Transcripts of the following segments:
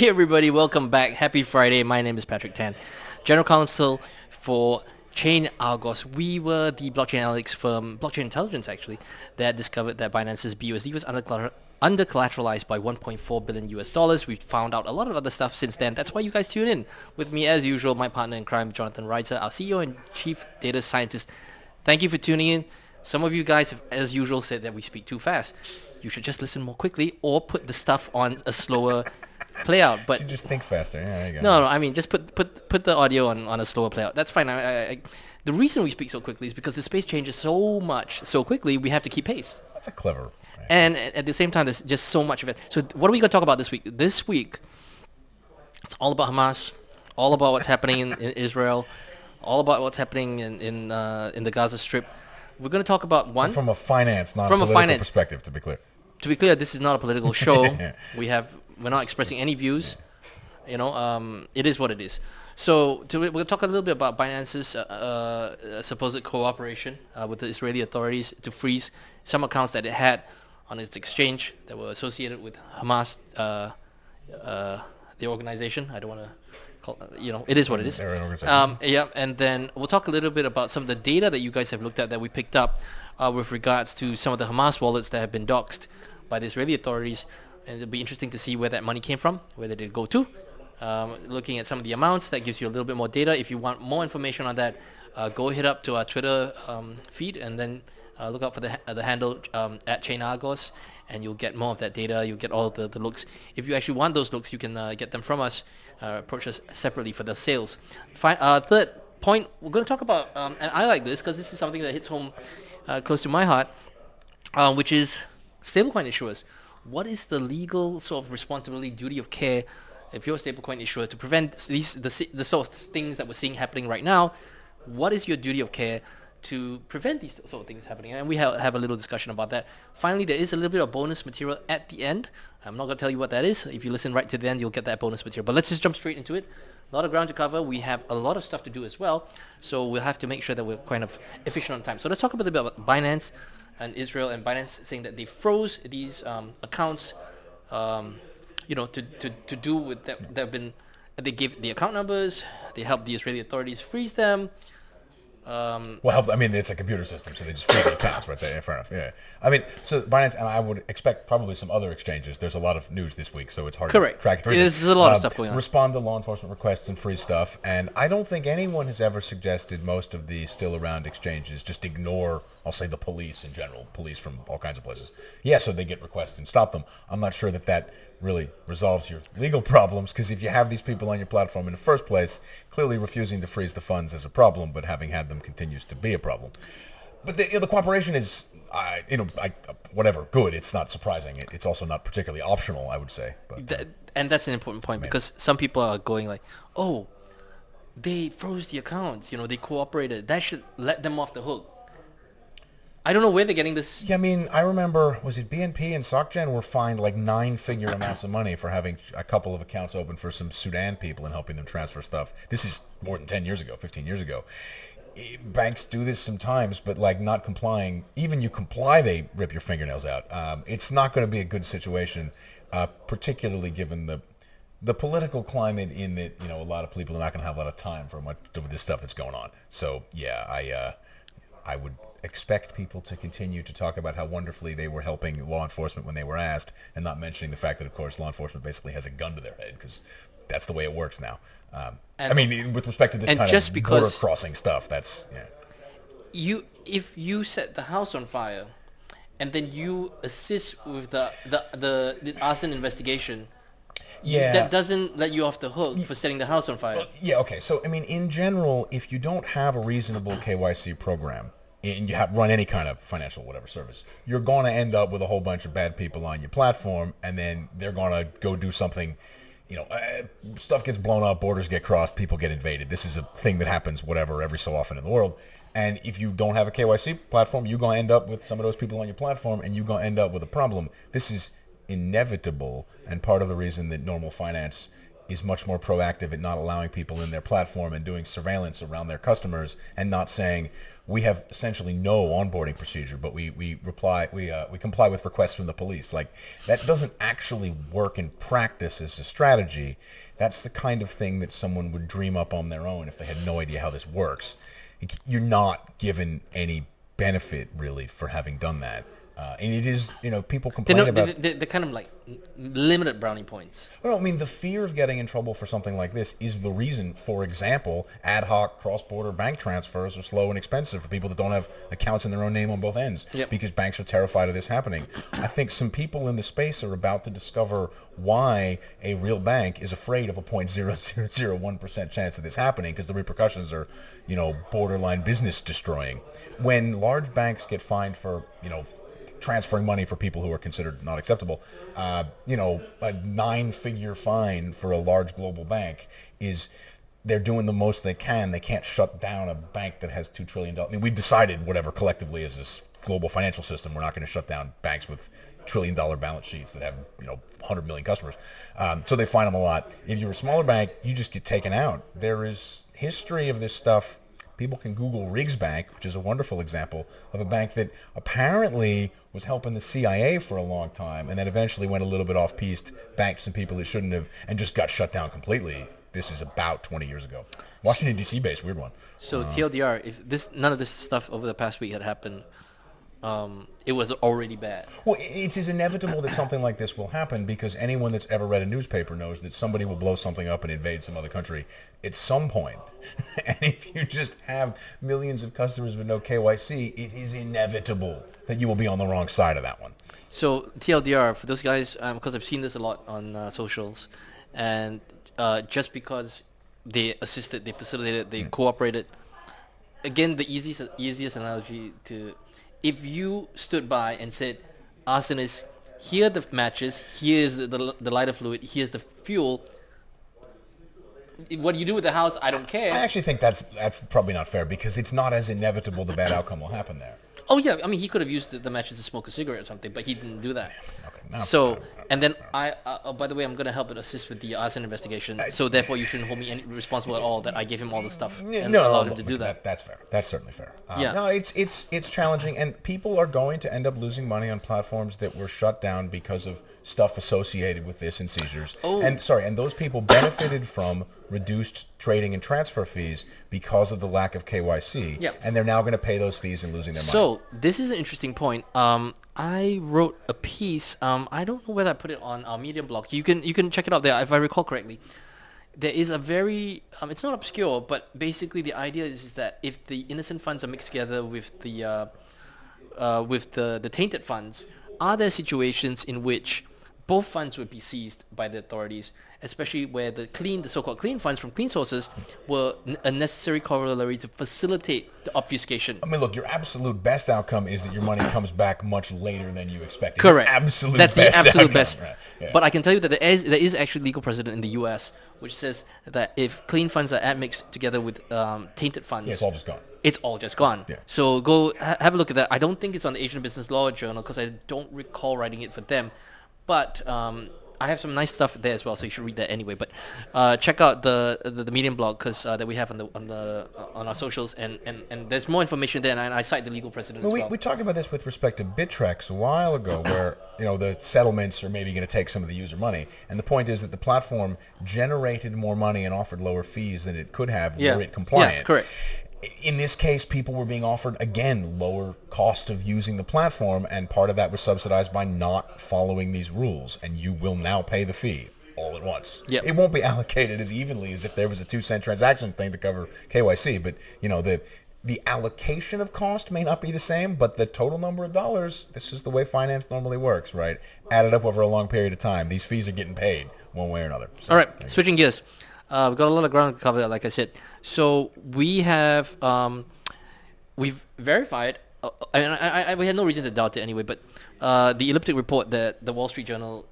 Hey everybody, welcome back. Happy Friday. My name is Patrick Tan, General Counsel for Chain Argos. We were the blockchain analytics firm, Blockchain Intelligence actually, that discovered that Binance's BUSD was under collateralized by 1.4 billion US dollars. We've found out a lot of other stuff since then. That's why you guys tune in. With me as usual, my partner in crime, Jonathan Reiter, our CEO and Chief Data Scientist. Thank you for tuning in. Some of you guys have, as usual, said that we speak too fast. You should just listen more quickly or put the stuff on a slower play out. But You just think faster. Yeah, there you go. no, I mean just put the audio on a slower play out. That's fine. The reason we speak so quickly is because the space changes so much so quickly. We have to keep pace. That's a clever. Right? And at the same time, there's just so much of it. So what are we going to talk about this week? This week, it's all about Hamas, all about what's happening in Israel, all about what's happening in the Gaza Strip. We're going to talk about one. From a finance, not From a a political finance. perspective, to be clear. To be clear, this is not a political show. We're not expressing any views. You know, it is what it is. So we'll talk a little bit about Binance's supposed cooperation with the Israeli authorities to freeze some accounts that it had on its exchange that were associated with Hamas, the organization. I don't want to call, it is what it is. They're an organization. Yeah, and then we'll talk a little bit about some of the data that you guys have looked at that we picked up with regards to some of the Hamas wallets that have been doxed by the Israeli authorities. And it'll be interesting to see where that money came from, where did it go to. Looking at some of the amounts, that gives you a little bit more data. If you want more information on that, go hit up to our Twitter feed and then look out for the handle at Chain Argos, and you'll get more of that data. You'll get all of the looks. If you actually want those looks, you can get them from us. Approach us separately for the sales. Third point, we're going to talk about, and I like this because this is something that hits home close to my heart, which is stablecoin issuers. What is the legal sort of responsibility, duty of care, if you're a stablecoin issuer, to prevent the sort of things that we're seeing happening right now? What is your duty of care to prevent these sort of things happening? And we have a little discussion about that. Finally, there is a little bit of bonus material at the end. I'm not going to tell you what that is. If you listen right to the end, you'll get that bonus material. But let's just jump straight into it. A lot of ground to cover. We have a lot of stuff to do as well. So we'll have to make sure that we're kind of efficient on time. So let's talk a little bit about Binance and Israel, and Binance saying that they froze these accounts, to do with that. They've been, they gave the account numbers. They helped the Israeli authorities freeze them. I mean, it's a computer system, so they just freeze the accounts right there. Fair enough. Yeah. I mean, so Binance, and I would expect probably some other exchanges. There's a lot of news this week, so it's hard Correct. to track everything. There's a lot of stuff going on. Respond to law enforcement requests and free stuff. And I don't think anyone has ever suggested most of the still around exchanges just ignore, I'll say, the police in general, police from all kinds of places. Yeah, so they get requests and stop them. I'm not sure that really resolves your legal problems, because if you have these people on your platform in the first place, clearly refusing to freeze the funds is a problem, but having had them continues to be a problem. But the cooperation is, whatever, good. It's not surprising. It's also not particularly optional, I would say. But, and that's an important point, because some people are going like, oh, they froze the accounts, they cooperated. That should let them off the hook. I don't know where they're getting this. Yeah, I mean, I remember, was it BNP and SocGen were fined like 9-figure amounts of money for having a couple of accounts open for some Sudan people and helping them transfer stuff. This is more than 10 years ago, 15 years ago. Banks do this sometimes, but like not complying. Even you comply, they rip your fingernails out. It's not going to be a good situation, particularly given the political climate in that, a lot of people are not going to have a lot of time for much of this stuff that's going on. So, yeah, I would expect people to continue to talk about how wonderfully they were helping law enforcement when they were asked, and not mentioning the fact that, of course, law enforcement basically has a gun to their head, because that's the way it works now. I mean, with respect to this kind of border crossing stuff, that's, yeah. If you set the house on fire, and then you assist with the arson investigation, yeah, that doesn't let you off the hook for setting the house on fire. Well, yeah, okay. So, I mean, in general, if you don't have a reasonable KYC program, and you run any kind of financial whatever service, you're going to end up with a whole bunch of bad people on your platform, and then they're going to go do something, stuff gets blown up, borders get crossed, people get invaded. This is a thing that happens, whatever, every so often in the world. And if you don't have a KYC platform, you're going to end up with some of those people on your platform, and you're going to end up with a problem. This is inevitable, and part of the reason that normal finance is much more proactive at not allowing people in their platform and doing surveillance around their customers and not saying, we have essentially no onboarding procedure, but we comply with requests from the police. Like, that doesn't actually work in practice as a strategy. That's the kind of thing that someone would dream up on their own if they had no idea how this works. You're not given any benefit really for having done that. And it is, people complain about... They're kind of like limited brownie points. Well, I mean, the fear of getting in trouble for something like this is the reason, for example, ad hoc cross-border bank transfers are slow and expensive for people that don't have accounts in their own name on both ends, because banks are terrified of this happening. I think some people in the space are about to discover why a real bank is afraid of a 0.0001% chance of this happening, because the repercussions are, borderline business destroying. When large banks get fined for, transferring money for people who are considered not acceptable, a 9-figure fine for a large global bank is, they're doing the most they can. They can't shut down a bank that has $2 trillion. I mean, we've decided, whatever, collectively as this global financial system, we're not going to shut down banks with $1 trillion balance sheets that have, 100 million customers. So they fine them a lot. If you're a smaller bank, you just get taken out. There is history of this stuff. People can Google Riggs Bank, which is a wonderful example of a bank that apparently was helping the CIA for a long time and then eventually went a little bit off-piste, banked some people it shouldn't have, and just got shut down completely. This is about 20 years ago. Washington, D.C. based, weird one. So TLDR, if none of this stuff over the past week had happened, it was already bad. Well, it is inevitable that something like this will happen, because anyone that's ever read a newspaper knows that somebody will blow something up and invade some other country at some point. And if you just have millions of customers with no KYC, it is inevitable that you will be on the wrong side of that one. So TLDR, for those guys, because I've seen this a lot on socials, and just because they assisted, they facilitated, they cooperated. Again, the easiest analogy to... If you stood by and said, arsonists, here are the matches, here's the lighter fluid, here's the fuel, what you do with the house, I don't care. I actually think that's probably not fair, because it's not as inevitable the bad outcome will happen there. Oh yeah, I mean, he could have used the matches to smoke a cigarette or something, but he didn't do that. Okay, so, and then by the way, I'm going to help and assist with the arson investigation, so therefore you shouldn't hold me responsible at all that I gave him all the stuff and allowed him to do that. That's fair. That's certainly fair. Yeah. No, it's challenging, and people are going to end up losing money on platforms that were shut down because of stuff associated with this and seizures. Oh. And those people benefited from reduced trading and transfer fees because of the lack of KYC. Yep. And they're now going to pay those fees and losing their money. So this is an interesting point. I wrote a piece. I don't know whether I put it on our Medium blog. You can check it out there if I recall correctly. There is a very it's not obscure, but basically the idea is that if the innocent funds are mixed together with the tainted funds, are there situations in which both funds would be seized by the authorities, especially where the so-called clean funds from clean sources were a necessary corollary to facilitate the obfuscation? I mean, look, your absolute best outcome is that your money comes back much later than you expected. Correct. That's the absolute outcome. best. Right. Yeah. But I can tell you that there is actually legal precedent in the U.S. which says that if clean funds are admixed together with tainted funds, Yeah, it's all just gone. It's all just gone. Yeah. So go have a look at that. I don't think it's on the Asian Business Law Journal because I don't recall writing it for them. But I have some nice stuff there as well, so you should read that anyway. But check out the Medium blog because that we have on our socials, and there's more information there, and I cite the legal precedent as well. We talked about this with respect to Bittrex a while ago, where the settlements are maybe going to take some of the user money, and the point is that the platform generated more money and offered lower fees than it could have were it compliant. Yeah, correct. In this case, people were being offered, again, lower cost of using the platform, and part of that was subsidized by not following these rules, and you will now pay the fee all at once. Yep. It won't be allocated as evenly as if there was a 2-cent transaction thing to cover KYC, but the allocation of cost may not be the same, but the total number of dollars, this is the way finance normally works, right? Added up over a long period of time. These fees are getting paid one way or another. So, all right, switching gears. We've got a lot of ground to cover, like I said. So we have, we've verified, and we had no reason to doubt it anyway, but the elliptic report that the Wall Street Journal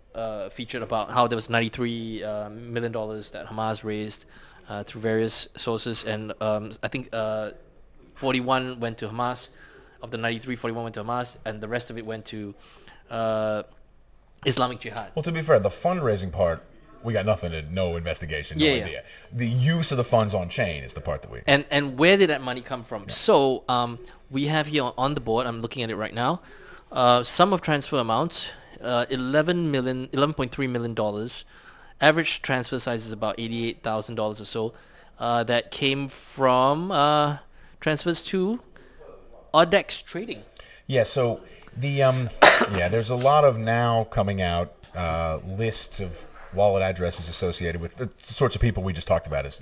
featured about how there was $93 million that Hamas raised through various sources, and I think 41 went to Hamas. Of the 93, 41 went to Hamas, and the rest of it went to Islamic Jihad. Well, to be fair, the fundraising part we got nothing to no investigation, no Yeah, yeah. idea. The use of the funds on chain is the part that we. And where did that money come from? So we have here on the board. I'm looking at it right now. Sum of transfer amounts, $11.3 million dollars. Average transfer size is about $88,000 or so. That came from transfers to Odex Trading. Yeah, so the there's a lot of now coming out lists of wallet addresses associated with the sorts of people we just talked about as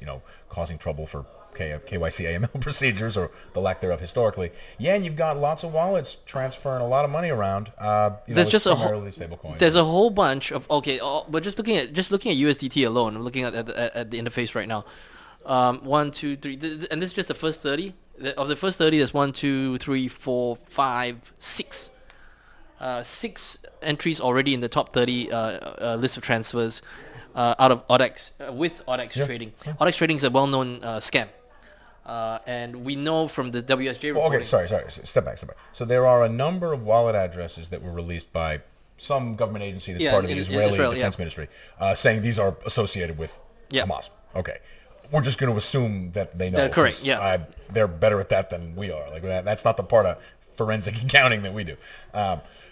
causing trouble for KYC AML procedures or the lack thereof historically. Yeah, and you've got lots of wallets transferring a lot of money around. There's just primarily stablecoin. there's a whole bunch of but just looking at USDT alone. I'm looking at the interface right now. 1, 2, 3, and this is just the first 30. Of the first 30, there's 1, 2, 3, 4, 5, 6. 6 entries already in the top 30 list of transfers out of Odex with Odex Trading. Yeah. Odex Trading is a well-known scam, and we know from the WSJ reporting. Okay, sorry. Step back. So there are a number of wallet addresses that were released by some government agency that's part of the Israeli Defense Ministry, saying these are associated with Hamas. Okay. We're just going to assume that they know. That's correct. Yeah. They're better at that than we are. Like that's not the part of forensic accounting that we do.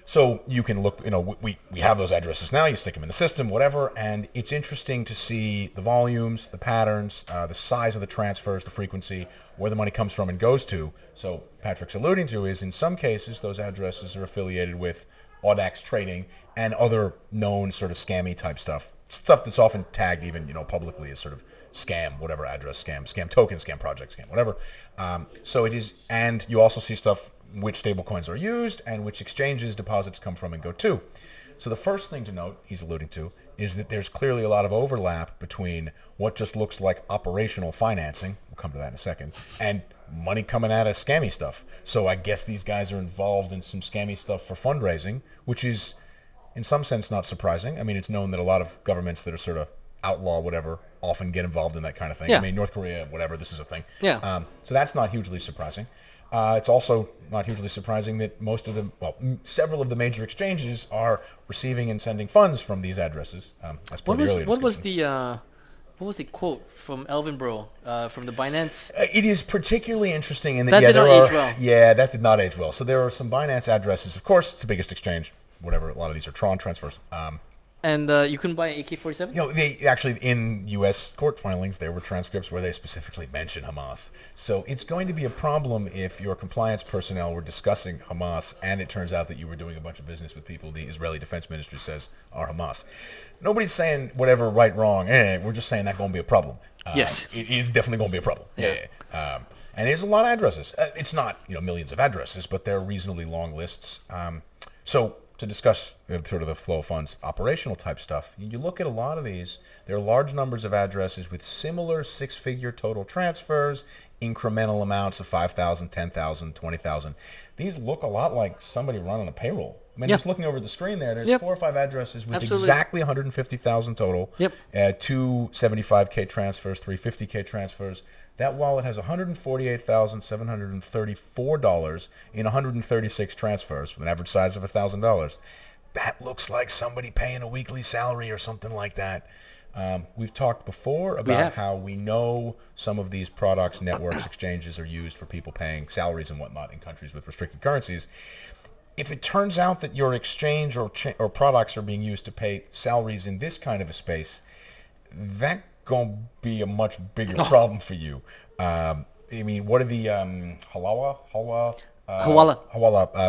So you can look. We have those addresses now. You stick them in the system, whatever, and it's interesting to see the volumes, the patterns, the size of the transfers, the frequency, where the money comes from and goes to. So Patrick's alluding to is in some cases those addresses are affiliated with Audax Trading and other known sort of scammy type stuff that's often tagged even publicly as sort of scam, whatever address scam token, scam project, scam whatever. So it is, and you also see stuff which stablecoins are used and which exchanges deposits come from and go to. So the first thing to note he's alluding to is that there's clearly a lot of overlap between what just looks like operational financing, we'll come to that in a second, and money coming out of scammy stuff. So I guess these guys are involved in some scammy stuff for fundraising, which is in some sense not surprising. I mean, it's known that a lot of governments that are sort of outlaw whatever often get involved in that kind of thing. Yeah. I mean, North Korea, whatever, this is a thing. Yeah. So that's not hugely surprising. It's also not hugely surprising that several of the major exchanges are receiving and sending funds from these addresses. As per the earlier discussion. What was the quote from Alvin Bro from the Binance? It is particularly interesting in that did not age well. Yeah, that did not age well. So there are some Binance addresses. Of course, it's the biggest exchange. Whatever, a lot of these are Tron transfers. And you couldn't buy an AK-47? They actually, in U.S. court filings, there were transcripts where they specifically mention Hamas. So it's going to be a problem if your compliance personnel were discussing Hamas and it turns out that you were doing a bunch of business with people the Israeli Defense Ministry says are Hamas. Nobody's saying whatever, right, wrong. We're just saying that's going to be a problem. Yes. It is definitely going to be a problem. Yeah. And there's a lot of addresses. It's not millions of addresses, but they're reasonably long lists. So to discuss sort of the flow of funds operational type stuff, you look at a lot of these, there are large numbers of addresses with similar six-figure total transfers, incremental amounts of 5,000, 10,000, 20,000. These look a lot like somebody running a payroll. I mean, just looking over the screen there's 4 or 5 addresses with exactly 150,000 total, 2 75K transfers, 3 50K transfers. That wallet has $148,734 in 136 transfers with an average size of $1,000. That looks like somebody paying a weekly salary or something like that. We've talked before about how we know some of these products, networks, exchanges are used for people paying salaries and whatnot in countries with restricted currencies. If it turns out that your exchange or products are being used to pay salaries in this kind of a space, that going to be a much bigger problem for you. I mean, what are the Hawala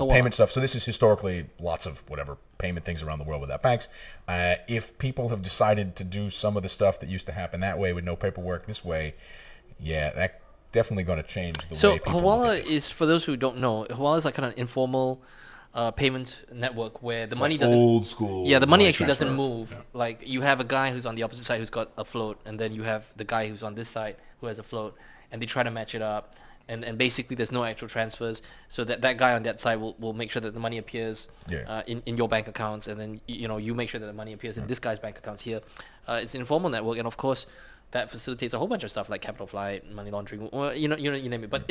payment stuff? So this is historically lots of whatever payment things around the world without banks. If people have decided to do some of the stuff that used to happen that way with no paperwork this way, that definitely going to change the way people Hawala look at this. is, for those who don't know, Hawala is like kind of an informal payment network where the money doesn't old school. Yeah, the money actually doesn't move. Yeah. Like you have a guy who's on the opposite side who's got a float, and then you have the guy who's on this side who has a float, and they try to match it up. And basically there's no actual transfers, so that guy on that side will make sure that the money appears in your bank accounts, and then you make sure that the money appears in this guy's bank accounts here. It's an informal network, and of course that facilitates a whole bunch of stuff like capital flight, money laundering, or you name it. But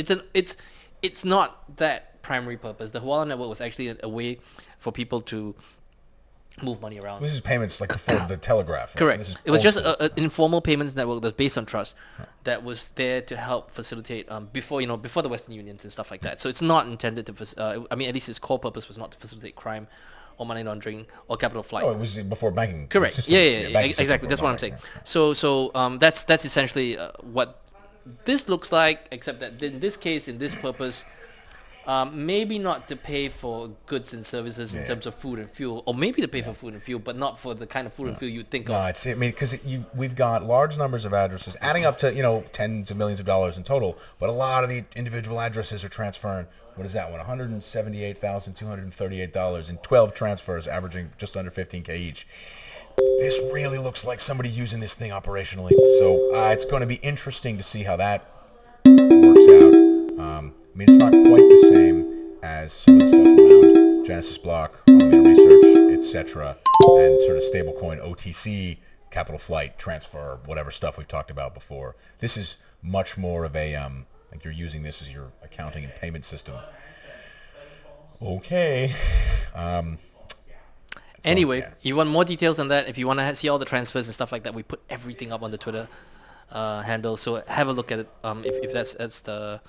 it's not that primary purpose. The Hawala network was actually a way for people to move money around. This is payments like before the telegraph. Right? Correct. So this is It was old just school. an informal payments network that's based on trust that was there to help facilitate before before the Western Unions and stuff like that. So it's not intended to. I mean, at least its core purpose was not to facilitate crime, or money laundering, or capital flight. Oh, it was before banking. Correct. System. Yeah, banking system exactly. for That's what I'm money, saying. yeah. So that's essentially what this looks like, except that in this case, in this purpose, maybe not to pay for goods and services in terms of food and fuel, or maybe to pay for food and fuel, but not for the kind of food and fuel you'd think No, of. it's, I mean, because we've got large numbers of addresses adding up to, tens of millions of dollars in total, but a lot of the individual addresses are transferring, what is that one, $178,238 in 12 transfers, averaging just under 15K each. This really looks like somebody using this thing operationally. So it's going to be interesting to see how that works out. I mean, it's not quite the same as some of the stuff around Genesis Block, Alameda Research, etc., and sort of stablecoin OTC, capital flight, transfer, whatever stuff we've talked about before. This is much more of a, like you're using this as your accounting and payment system. Okay. Anyway, yeah. you want more details on that? If you want to see all the transfers and stuff like that, we put everything up on the Twitter handle. So have a look at it. If that's the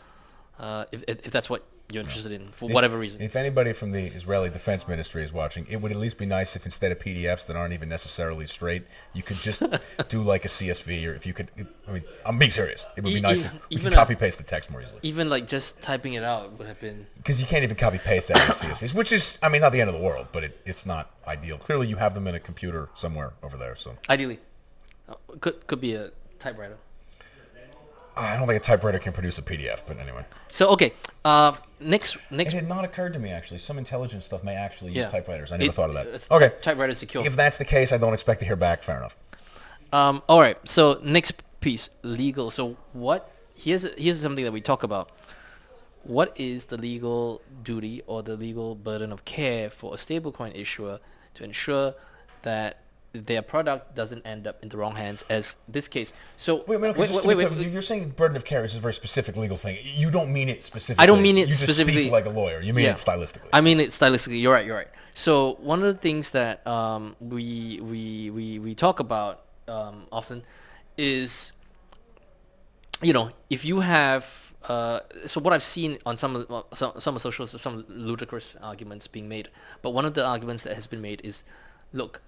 if that's what you're interested in for whatever reason. If anybody from the Israeli Defense Ministry is watching, it would at least be nice if instead of PDFs that aren't even necessarily straight, you could just do like a CSV, or if you could, I mean, I'm being serious. It would be nice if you could copy paste the text more easily. Even like just typing it out would have been. Because you can't even copy paste that in CSVs, which is, I mean, not the end of the world, but it's not ideal. Clearly, you have them in a computer somewhere over there. So Ideally, could be a typewriter. I don't think a typewriter can produce a PDF, but anyway. So okay, next It had not occurred to me, actually. Some intelligence stuff may actually use yeah. typewriters. I never thought of that. It's Okay. typewriter secure. If that's the case, I don't expect to hear back. Fair enough. All right. So next piece, legal. So here's something that we talk about. What is the legal duty or the legal burden of care for a stablecoin issuer to ensure that their product doesn't end up in the wrong hands, as this case? So Wait, just to be clear, you're saying burden of care is a very specific legal thing. You don't mean it specifically. I don't mean it you just specifically. speak like a lawyer. You mean it stylistically. I mean it stylistically. You're right. So one of the things that we talk about often is, if you have so what I've seen on some of socials, some ludicrous arguments being made, but one of the arguments that has been made is, look,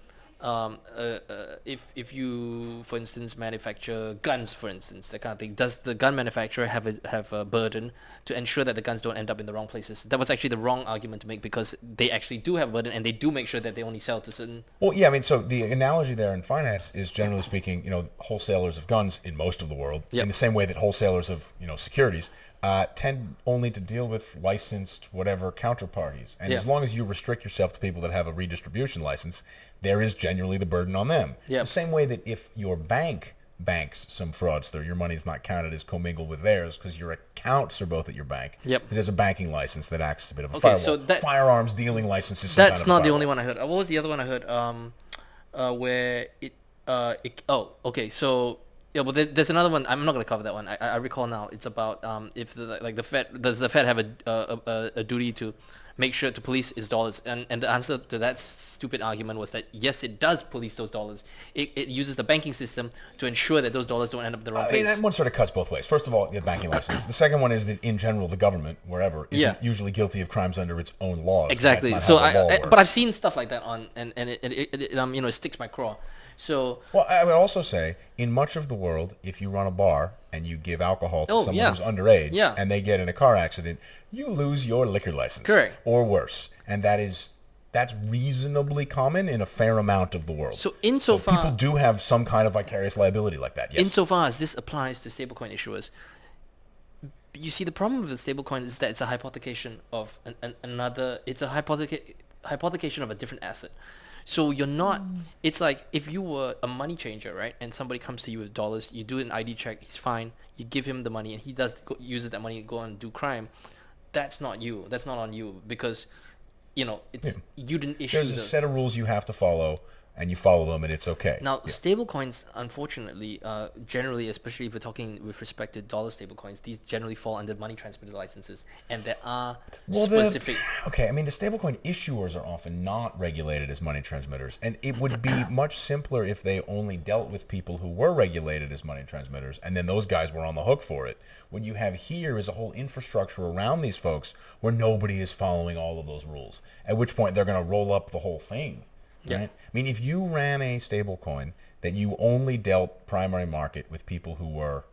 if you, for instance, manufacture guns, for instance, that kind of thing, does the gun manufacturer have a burden to ensure that the guns don't end up in the wrong places? That was actually the wrong argument to make, because they actually do have a burden, and they do make sure that they only sell to certain. Well, yeah, I mean, so the analogy there in finance is, generally speaking, wholesalers of guns in most of the world, Yep. in the same way that wholesalers of, securities, tend only to deal with licensed whatever counterparties. And as long as you restrict yourself to people that have a redistribution license, there is generally the burden on them. Yep. The same way that if your bank banks some fraudster, your money's not counted as commingled with theirs because your accounts are both at your bank. Yep. Because there's a banking license that acts as a bit of a Okay, firewall. so that- Firearms dealing license is some That's kind of not the firewall. only one I heard. What was the other one I heard? Where okay. So yeah, well, there's another one. I'm not going to cover that one. I recall now. It's about if the Fed, does the Fed have a duty to make sure to police its dollars? And the answer to that stupid argument was that yes, it does police those dollars. It uses the banking system to ensure that those dollars don't end up in the wrong I mean, place. that one sort of cuts both ways. First of all, you have banking license. The second one is that, in general, the government, wherever, isn't usually guilty of crimes under its own laws. Exactly. That's So not how the law but works. I've seen stuff like that on, and it sticks my craw. So Well, I would also say, in much of the world, if you run a bar and you give alcohol to someone who's underage and they get in a car accident, you lose your liquor license. Correct. Or worse. And that's reasonably common in a fair amount of the world. So insofar, people do have some kind of vicarious liability like that, yes. insofar as this applies to stablecoin issuers, you see the problem with the stablecoin is that it's a hypothecation of another. It's a hypothecation of a different asset. So you're not. It's like if you were a money changer, right? And somebody comes to you with dollars, you do an ID check, he's fine. You give him the money, and he uses that money to go and do crime. That's not you. That's not on you, because you didn't issue. There's a set of rules you have to follow, and you follow them, and it's okay. Now, stablecoins, unfortunately, generally, especially if we're talking with respect to dollar stablecoins, these generally fall under money transmitter licenses, and there are specific. Okay, I mean, the stablecoin issuers are often not regulated as money transmitters, and it would be much simpler if they only dealt with people who were regulated as money transmitters, and then those guys were on the hook for it. What you have here is a whole infrastructure around these folks where nobody is following all of those rules, at which point they're going to roll up the whole thing. Right? I mean, if you ran a stable coin that you only dealt primary market with people who were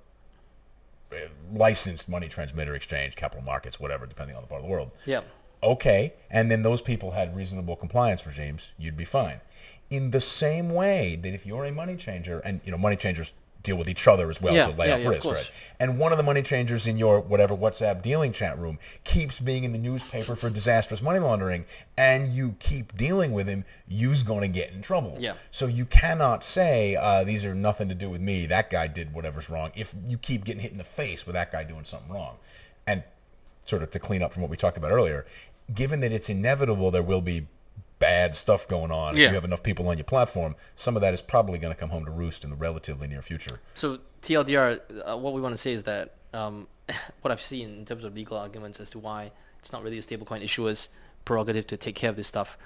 licensed money transmitter exchange, capital markets, whatever, depending on the part of the world. Yeah. Okay, and then those people had reasonable compliance regimes, you'd be fine. In the same way that if you're a money changer, and money changers deal with each other as well to lay off risk, right? And one of the money changers in your whatever WhatsApp dealing chat room keeps being in the newspaper for disastrous money laundering, and you keep dealing with him, you's going to get in trouble. Yeah. So you cannot say these are nothing to do with me. That guy did whatever's wrong. If you keep getting hit in the face with that guy doing something wrong, and sort of to clean up from what we talked about earlier, given that it's inevitable there will be bad stuff going on. If you have enough people on your platform, some of that is probably going to come home to roost in the relatively near future. So TLDR, what we want to say is that what I've seen in terms of legal arguments as to why it's not really a stablecoin issuer's prerogative to take care of this stuff.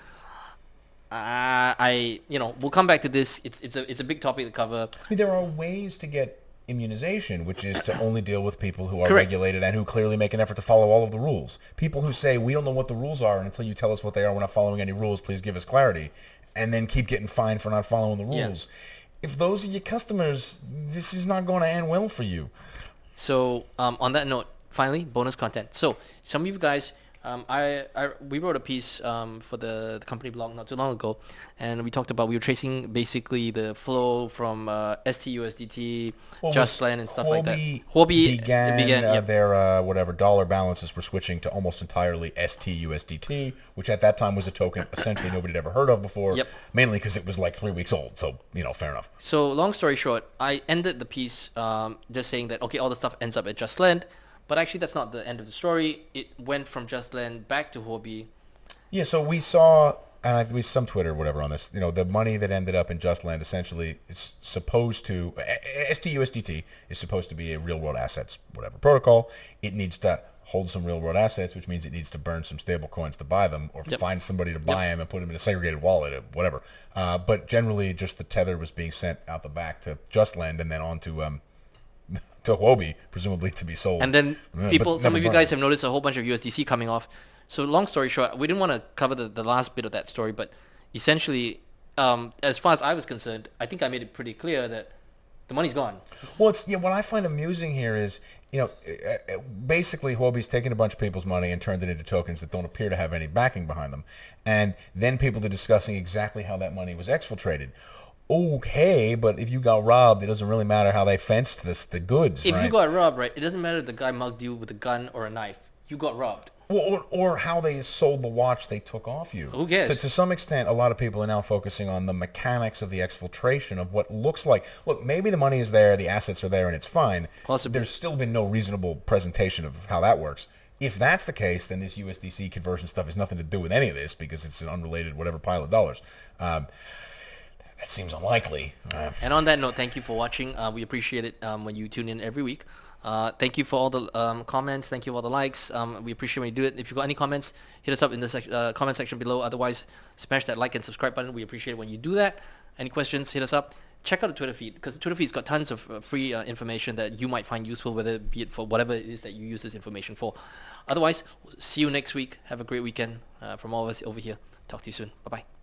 We'll come back to this. It's a big topic to cover. I mean, there are ways to get immunization, which is to only deal with people who are regulated and who clearly make an effort to follow all of the rules. People who say, we don't know what the rules are, and until you tell us what they are, we're not following any rules, please give us clarity, and then keep getting fined for not following the rules. If those are your customers, this is not going to end well for you. So on that note, finally, bonus content. So some of you guys, we wrote a piece for the company blog not too long ago, and we talked about, we were tracing basically the flow from STUSDT, Justland, and stuff like that. Huobi began their whatever dollar balances were switching to almost entirely STUSDT, which at that time was a token essentially nobody had ever heard of before, mainly because it was like 3 weeks old. So, fair enough. So long story short, I ended the piece just saying that, okay, all the stuff ends up at Justland. But actually, that's not the end of the story. It went from Justland back to Huobi. Yeah, so we saw, and we some Twitter or whatever on this, the money that ended up in Justland essentially is supposed to, STUSDT is supposed to be a real-world assets, whatever protocol. It needs to hold some real-world assets, which means it needs to burn some stable coins to buy them, or find somebody to buy them and put them in a segregated wallet or whatever. But generally, just the tether was being sent out the back to Justland and then on to Huobi, presumably to be sold. And then some of you guys have noticed a whole bunch of USDC coming off. So long story short, we didn't want to cover the last bit of that story, but essentially, as far as I was concerned, I think I made it pretty clear that the money's gone. Well, what I find amusing here is, basically Huobi's taken a bunch of people's money and turned it into tokens that don't appear to have any backing behind them. And then people are discussing exactly how that money was exfiltrated. Okay, but if you got robbed, it doesn't really matter how they fenced the goods, If you got robbed, right, it doesn't matter if the guy mugged you with a gun or a knife. You got robbed. Or how they sold the watch they took off you. Who cares? So to some extent, a lot of people are now focusing on the mechanics of the exfiltration of what looks like, look, maybe the money is there, the assets are there, and it's fine. Possibly. There's still been no reasonable presentation of how that works. If that's the case, then this USDC conversion stuff has nothing to do with any of this because it's an unrelated whatever pile of dollars. That seems unlikely. And on that note, thank you for watching. We appreciate it when you tune in every week. Thank you for all the comments. Thank you for all the likes. We appreciate when you do it. If you've got any comments, hit us up in the comment section below. Otherwise, smash that like and subscribe button. We appreciate it when you do that. Any questions, hit us up. Check out the Twitter feed, because the Twitter feed's got tons of free information that you might find useful, whether it be it for whatever it is that you use this information for. Otherwise, we'll see you next week. Have a great weekend from all of us over here. Talk to you soon. Bye-bye.